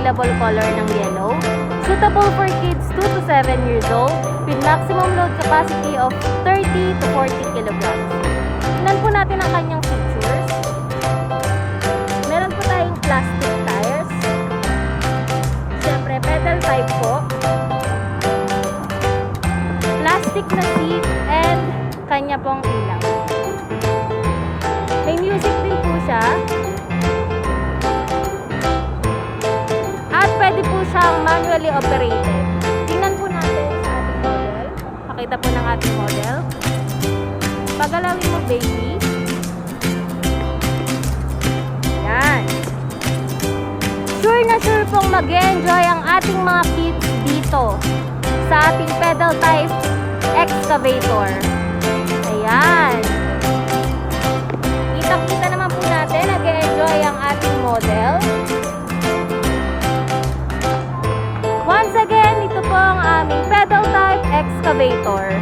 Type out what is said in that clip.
available color ng yellow. Suitable for kids 2 to 7 years old with maximum load capacity of 30 to 40 kilograms. Tingnan po natin ang kanyang features. Meron po tayong plastic tires. Siyempre, pedal type po. Plastic na seat and kanya pong ilaw. May music din po siya. At pwede po siyang manually operated. Tingnan po natin sa ating model. Pakita po ng ating model. Pagalawin mo, baby. Yan. Sure na sure pong mag-enjoy ang ating mga kids dito sa ating pedal type excavator. Ayan. Kitang-kita naman po natin, nag-enjoy ang ating model. Once again, ito po ang aming pedal type excavator.